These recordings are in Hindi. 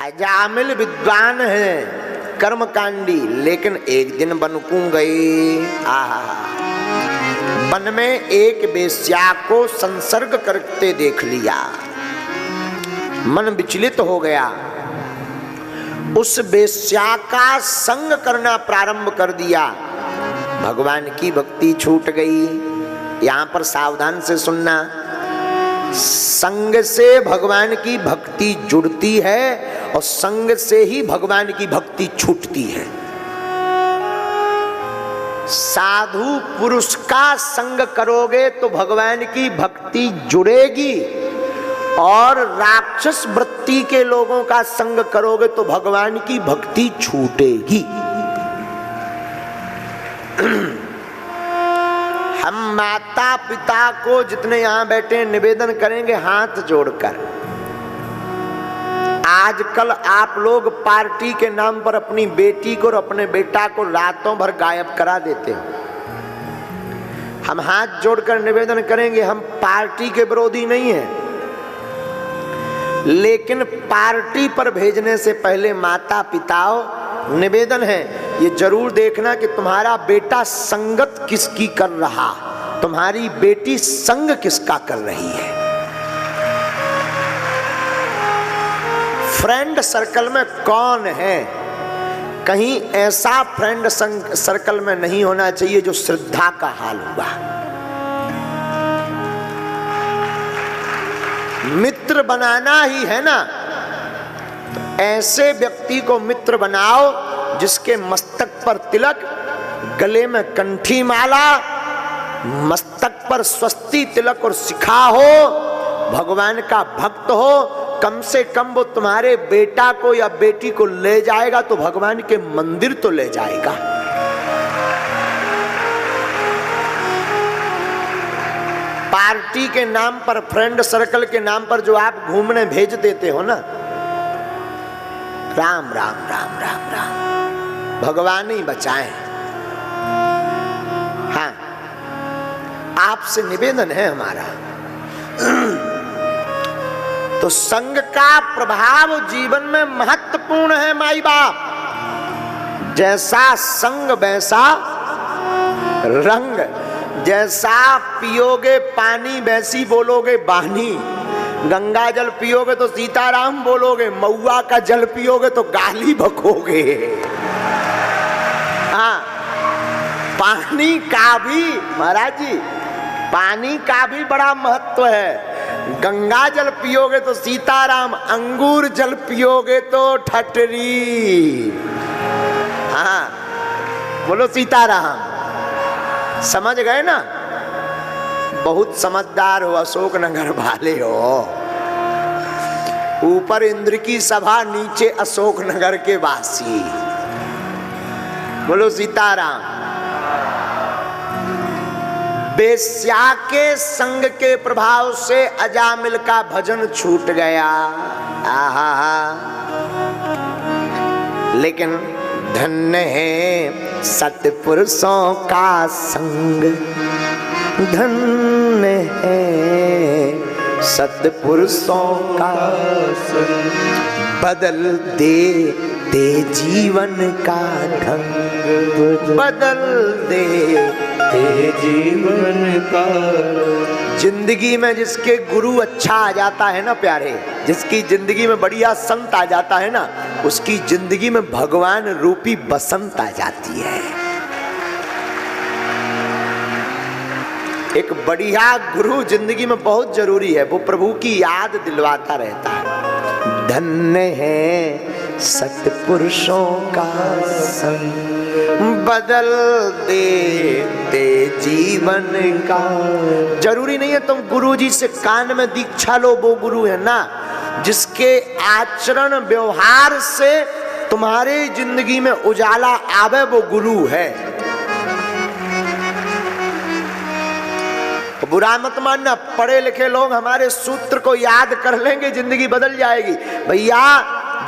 अजामिल विद्वान है, कर्मकांडी, लेकिन एक दिन बनकू गई। वन में एक वेश्या को संसर्ग करते देख लिया, मन विचलित हो गया, उस वेश्या का संग करना प्रारंभ कर दिया। भगवान की भक्ति छूट गई। यहां पर सावधान से सुनना, संग से भगवान की भक्ति जुड़ती है और संग से ही भगवान की भक्ति छूटती है। साधु पुरुष का संग करोगे तो भगवान की भक्ति जुड़ेगी, और राक्षस वृत्ति के लोगों का संग करोगे तो भगवान की भक्ति छूटेगी। हम माता पिता को जितने यहां बैठे निवेदन करेंगे हाथ जोड़कर, आजकल आप लोग पार्टी के नाम पर अपनी बेटी को और अपने बेटा को रातों भर गायब करा देते हो। हम हाथ जोड़कर निवेदन करेंगे, हम पार्टी के विरोधी नहीं हैं, लेकिन पार्टी पर भेजने से पहले माता पिताओं निवेदन है, ये जरूर देखना कि तुम्हारा बेटा संगत किसकी कर रहा, तुम्हारी बेटी संग किसका कर रही है। फ्रेंड सर्कल में कौन है, कहीं ऐसा फ्रेंड सर्कल में नहीं होना चाहिए जो श्रद्धा का हाल हुआ। मित्र बनाना ही है ना, तो ऐसे व्यक्ति को मित्र बनाओ जिसके मस्तक पर तिलक, गले में कंठी माला, मस्तक पर स्वस्ति तिलक और शिखा हो, भगवान का भक्त हो। कम से कम वो तुम्हारे बेटा को या बेटी को ले जाएगा तो भगवान के मंदिर तो ले जाएगा। पार्टी के नाम पर, फ्रेंड सर्कल के नाम पर जो आप घूमने भेज देते हो ना, राम राम राम राम राम, भगवान ही बचाएं। हाँ, आपसे निवेदन है हमारा, तो संग का प्रभाव जीवन में महत्वपूर्ण है। माई बाप जैसा संग वैसा रंग, जैसा पियोगे पानी वैसी बोलोगे वाणी, गंगा जल पियोगे तो सीताराम बोलोगे, मऊआ का जल पियोगे तो गाली बकोगे। हाँ, पानी का भी, महाराज जी, पानी का भी बड़ा महत्व है। गंगा जल पियोगे तो सीताराम, अंगूर जल पियोगे तो ठटरी। हाँ, बोलो सीताराम। समझ गए ना? बहुत समझदार हो, अशोक नगर वाले हो। ऊपर इंद्र की सभा, नीचे अशोक नगर के वासी। बोलो सीताराम। वेश्या के संग के प्रभाव से अजामिल का भजन छूट गया। आहा, लेकिन धन्य है सत्पुरुषों का संग, धन्य है सत्पुरुषों का संग, बदल दे जीवन का ढंग, बदल दे जीवन का। जिंदगी में जिसके गुरु अच्छा आ जाता है ना प्यारे, जिसकी जिंदगी में बढ़िया संत आ जाता है ना, उसकी जिंदगी में भगवान रूपी बसंत आ जाती है। एक बढ़िया गुरु जिंदगी में बहुत जरूरी है, वो प्रभु की याद दिलवाता रहता है। धन्य है सत्पुरुषों का संग, बदल दे जीवन का। जरूरी नहीं है तुम गुरु जी से कान में दीक्षा लो, वो गुरु है ना, जिसके आचरण व्यवहार से तुम्हारे जिंदगी में उजाला आवे, वो गुरु है। बुरा मत मानना, पढ़े लिखे लोग हमारे सूत्र को याद कर लेंगे, जिंदगी बदल जाएगी। भैया,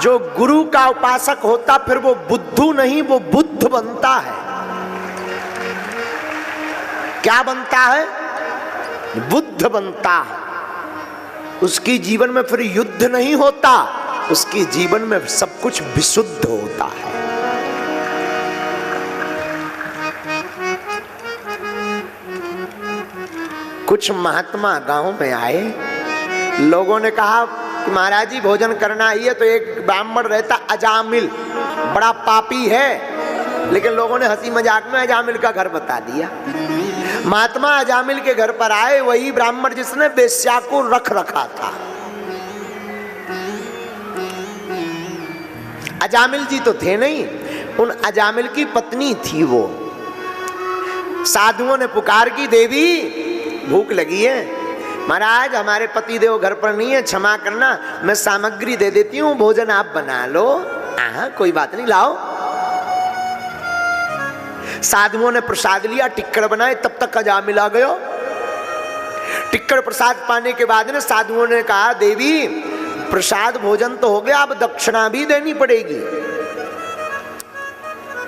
जो गुरु का उपासक होता फिर वो बुद्धू नहीं, वो बुद्ध बनता है। क्या बनता है? बुद्ध बनता है। उसकी जीवन में फिर युद्ध नहीं होता, उसके जीवन में सब कुछ विशुद्ध होता है। कुछ महात्मा गांव में आए, लोगों ने कहा कि महाराज जी भोजन करना ही है, तो एक ब्राह्मण रहता अजामिल, बड़ा पापी है, लेकिन लोगों ने हंसी मजाक में अजामिल का घर बता दिया। महात्मा अजामिल के घर पर आए, वही ब्राह्मण जिसने वेश्या को रख रखा था। अजामिल जी तो थे नहीं, उन अजामिल की पत्नी थी वो। साधुओं ने पुकार की, देवी भूख लगी है, महाराज हमारे पति देव घर पर नहीं है, क्षमा करना, मैं सामग्री दे देती हूँ, भोजन आप बना लो। कोई बात नहीं, लाओ। साधुओं ने प्रसाद लिया, टिक्कड़ बनाए, तब तक अजामिल आ गयो। टिक्कड़ प्रसाद पाने के बाद ने साधुओं ने कहा, देवी प्रसाद भोजन तो हो गया, अब दक्षिणा भी देनी पड़ेगी।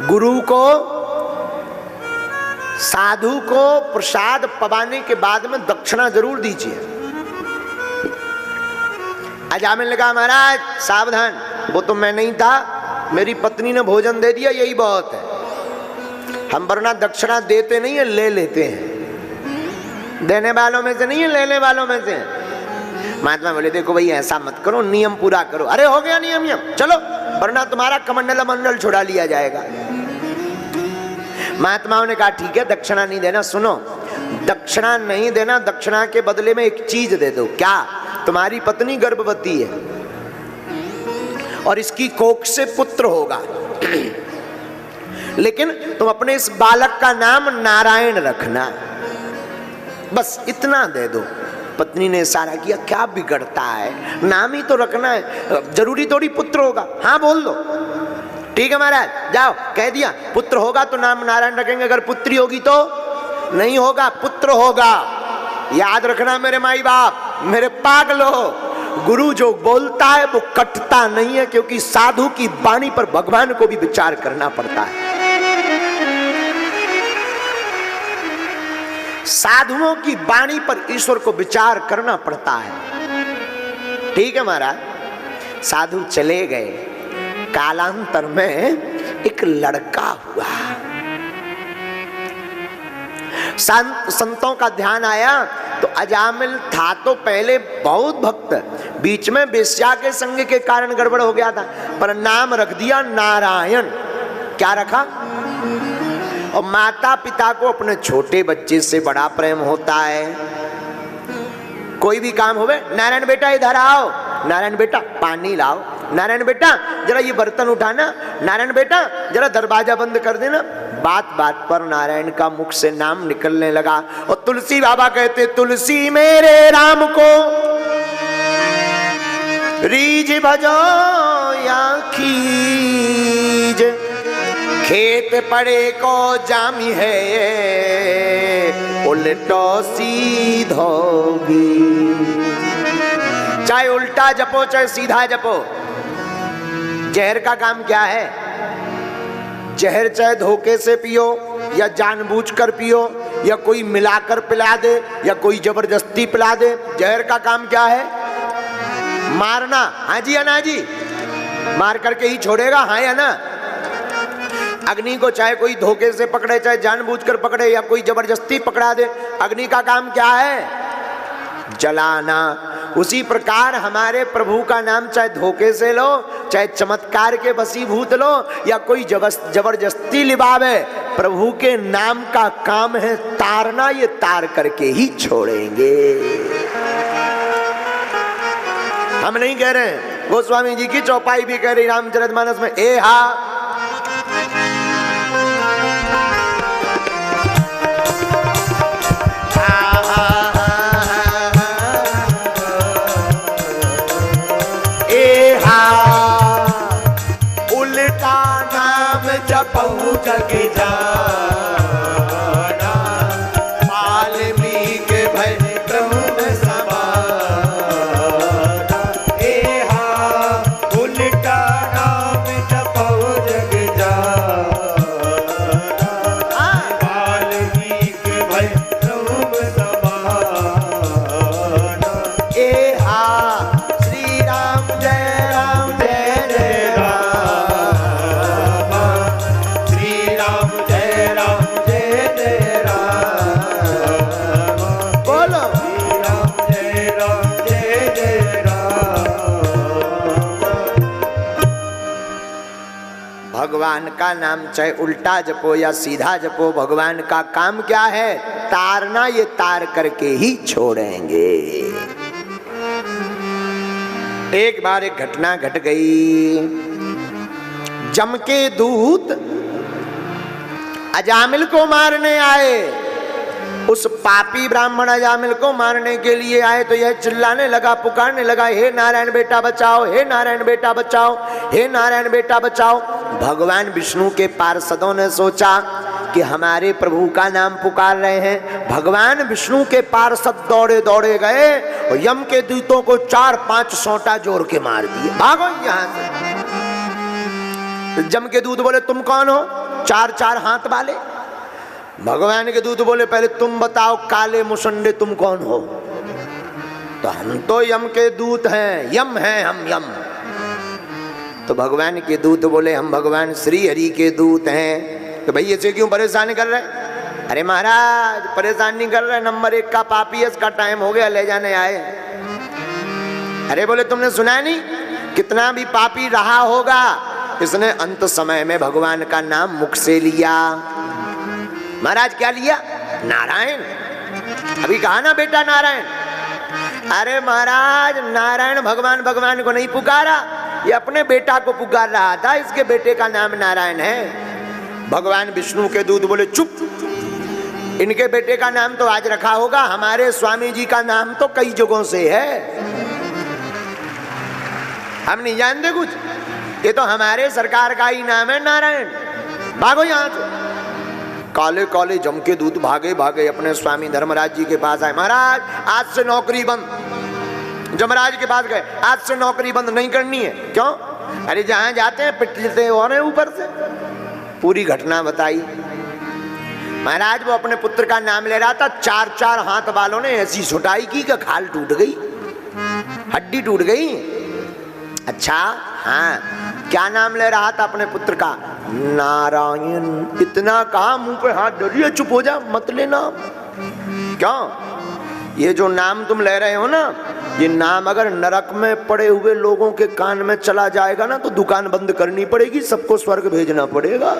गुरु को, साधु को प्रसाद पवाने के बाद में दक्षिणा जरूर दीजिए। अजामिल ने कहा, महाराज सावधान, वो तो मैं नहीं था, मेरी पत्नी ने भोजन दे दिया, यही बहुत है। हम वरना दक्षिणा देते नहीं है, ले लेते हैं। देने वालों में से नहीं है, लेने वालों में से। महात्मा बोले, देखो भाई ऐसा मत करो, नियम पूरा करो। अरे हो गया नियम, चलो, वरना तुम्हारा कमंडल मंडल छुड़ा लिया जाएगा। महात्माओं ने कहा, ठीक है दक्षिणा नहीं देना। सुनो, दक्षिणा नहीं देना, दक्षिणा के बदले में एक चीज दे दो। क्या? तुम्हारी पत्नी गर्भवती है और इसकी कोख से पुत्र होगा, लेकिन तुम अपने इस बालक का नाम नारायण रखना, बस इतना दे दो। पत्नी ने इशारा किया, क्या बिगड़ता है, नाम ही तो रखना है, जरूरी थोड़ी पुत्र होगा। हाँ बोल दो। ठीक है महाराज, जाओ, कह दिया, पुत्र होगा तो नाम नारायण रखेंगे, अगर पुत्री होगी तो नहीं होगा, पुत्र होगा। याद रखना मेरे माई बाप, मेरे पागलो, गुरु जो बोलता है वो कटता नहीं है, क्योंकि साधु की वाणी पर भगवान को भी विचार करना पड़ता है। साधुओं की वाणी पर ईश्वर को विचार करना पड़ता है। ठीक है महाराज। साधु चले गए। कालांतर में एक लड़का हुआ। संतों का ध्यान आया तो अजामिल था तो पहले बहुत भक्त, बीच में वेश्या के संग के कारण गड़बड़ हो गया था, पर नाम रख दिया नारायण। क्या रखा? और माता पिता को अपने छोटे बच्चे से बड़ा प्रेम होता है। कोई भी काम होवे, नारायण बेटा इधर आओ, नारायण बेटा पानी लाओ, नारायण बेटा जरा ये बर्तन उठाना, नारायण बेटा जरा दरवाजा बंद कर देना। बात बात पर नारायण का मुख से नाम निकलने लगा। और तुलसी बाबा कहते, तुलसी मेरे राम को रीझ भजो या खीज, खेत पड़े को जामी है उल्टो सीधो भी। चाहे उल्टा जपो चाहे सीधा जपो, जहर का काम क्या है? जहर चाहे धोखे से पियो या जानबूझकर पियो या कोई मिलाकर पिला दे या कोई जबरदस्ती पिला दे, जहर का काम क्या है? मारना। हाँ जी या ना जी? मार करके ही छोड़ेगा, हाँ या ना? अग्नि को चाहे कोई धोखे से पकड़े चाहे जानबूझकर पकड़े या कोई जबरदस्ती पकड़ा दे, अग्नि का काम क्या है? जलाना। उसी प्रकार हमारे प्रभु का नाम चाहे धोखे से लो चाहे चमत्कार के वशीभूत लो या कोई जबरदस्ती लिबावे, प्रभु के नाम का काम है तारना, ये तार करके ही छोड़ेंगे। हम नहीं कह रहे हैं, गोस्वामी जी की चौपाई भी कह रही रामचरितमानस में, ए हा उल्टा नाम जपऊ जग जाना, वाल्मीकि भय ब्रह्म समाना। ए हा उल्टा नाम जपऊ भगवान का नाम चाहे उल्टा जपो या सीधा जपो, भगवान का काम क्या है? तारना, ये तार करके ही छोड़ेंगे। एक बार एक घटना घट गई। जम के दूत अजामिल को मारने आए। उस पापी ब्राह्मण अजामिल को मारने के लिए आए तो यह चिल्लाने लगा, पुकारने लगा, हे नारायण बेटा बचाओ, हे नारायण बेटा बचाओ, हे नारायण बेटा बचाओ। भगवान विष्णु के पार्षदों ने सोचा कि हमारे प्रभु का नाम पुकार रहे हैं। भगवान विष्णु के पार्षद दौड़े दौड़े गए और यम के दूतों को 4-5 सोंटा जोर के मार दिए, भागो यहां से। जम के दूत बोले, तुम कौन हो? 4-4 हाथ वाले। भगवान के दूत बोले, पहले तुम बताओ काले मुसंडे, तुम कौन हो? तो हम तो यम के दूत हैं, यम हैं हम, यम। तो भगवान के दूत बोले, हम भगवान श्री हरि के दूत हैं। तो भाई ऐसे क्यों परेशान कर रहे? अरे महाराज परेशान नहीं कर रहे, नंबर 1 का पापी है, इसका टाइम हो गया, ले जाने आए। अरे बोले, तुमने सुना नहीं, कितना भी पापी रहा होगा, इसने अंत समय में भगवान का नाम मुख से लिया। महाराज क्या लिया? नारायण। अभी कहा ना बेटा नारायण। अरे महाराज नारायण भगवान भगवान को नहीं पुकारा, ये अपने बेटा को पुकार रहा था, इसके बेटे का नाम नारायण है। भगवान विष्णु के दूत बोले, चुप, इनके बेटे का नाम तो आज रखा होगा, हमारे स्वामी जी का नाम तो कई जगहों से है, हम नहीं जानते कुछ, ये तो हमारे सरकार का ही नाम है नारायण, भागो यहां से। काले काले जम के दूत भागे भागे अपने स्वामी धर्मराज जी के पास आए। महाराज आज से नौकरी बंद। जमराज के पास गए, आज से नौकरी बंद नहीं करनी है। क्यों? अरे जहां जाते हैं पिटते और ऊपर से। पूरी घटना बताई। महाराज वो अपने पुत्र का नाम ले रहा था, 4-4 हाथ वालों ने ऐसी सुटाई की कि खाल टूट गई, हड्डी टूट गई। अच्छा हाँ, क्या नाम ले रहा था अपने पुत्र का? नारायण। इतना कहा, मुंह पे हाथ धरिए, चुप हो जा, मत लेना। क्यों? ये जो नाम तुम ले रहे हो ना, ये नाम अगर नरक में पड़े हुए लोगों के कान में चला जाएगा ना, तो दुकान बंद करनी पड़ेगी, सबको स्वर्ग भेजना पड़ेगा।